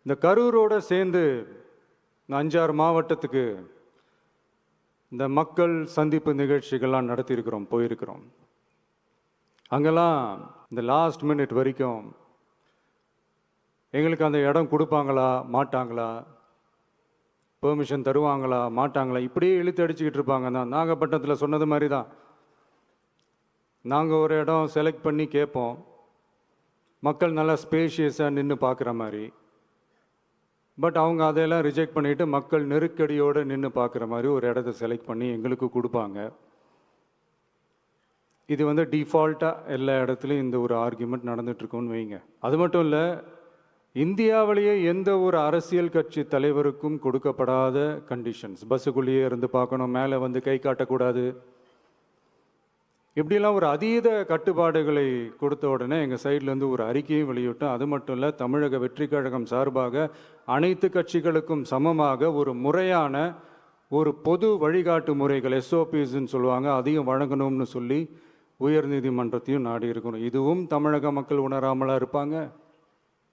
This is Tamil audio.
இந்த கரூரோட சேர்ந்து இந்த 5-6 மாவட்டத்துக்கு இந்த மக்கள் சந்திப்பு நிகழ்ச்சிகள்லாம் நடத்தியிருக்கிறோம், போயிருக்கிறோம். அங்கெல்லாம் இந்த லாஸ்ட் மினிட் வரைக்கும் எங்களுக்கு அந்த இடம் கொடுப்பாங்களா மாட்டாங்களா, பெர்மிஷன் தருவாங்களா மாட்டாங்களா, இப்படியே இழுத்து அடிச்சுக்கிட்டு இருப்பாங்க. தான் நாகப்பட்டினத்தில் சொன்னது மாதிரி தான். நாங்கள் ஒரு இடம் செலக்ட் பண்ணி கேட்போம், மக்கள் நல்லா ஸ்பேஷியஸாக நின்று பார்க்குற மாதிரி. பட் அவங்க அதையெல்லாம் ரிஜெக்ட் பண்ணிவிட்டு மக்கள் நெருக்கடியோடு நின்று பார்க்குற மாதிரி ஒரு இடத்த செலக்ட் பண்ணி எங்களுக்கு கொடுப்பாங்க. இது வந்து டிஃபால்ட்டாக எல்லா இடத்துலையும் இந்த ஒரு ஆர்கியூமெண்ட் நடந்துகிட்ருக்கோன்னு வைங்க. அது மட்டும் இல்லை, இந்தியாவிலேயே எந்த ஒரு அரசியல் கட்சி தலைவருக்கும் கொடுக்கப்படாத கண்டிஷன்ஸ். பஸ்ஸுக்குள்ளேயே இருந்து பார்க்கணும், மேலே வந்து கை காட்டக்கூடாது, இப்படிலாம் ஒரு அதீத கட்டுப்பாடுகளை கொடுத்த உடனே எங்கள் சைட்லேருந்து ஒரு அறிக்கையும் வெளியிட்டோம். அது மட்டும் இல்லை, தமிழக வெற்றி கழகம் சார்பாக அனைத்து கட்சிகளுக்கும் சமமாக ஒரு முறையான ஒரு பொது வழிகாட்டு முறைகள், எஸ்ஓபிஸ்ன்னு சொல்லுவாங்க, அதையும் வழங்கணும்னு சொல்லி உயர்நீதிமன்றத்தையும் நாடி இருக்கணும். இதுவும் தமிழக மக்கள் உணராமலா இருப்பாங்க?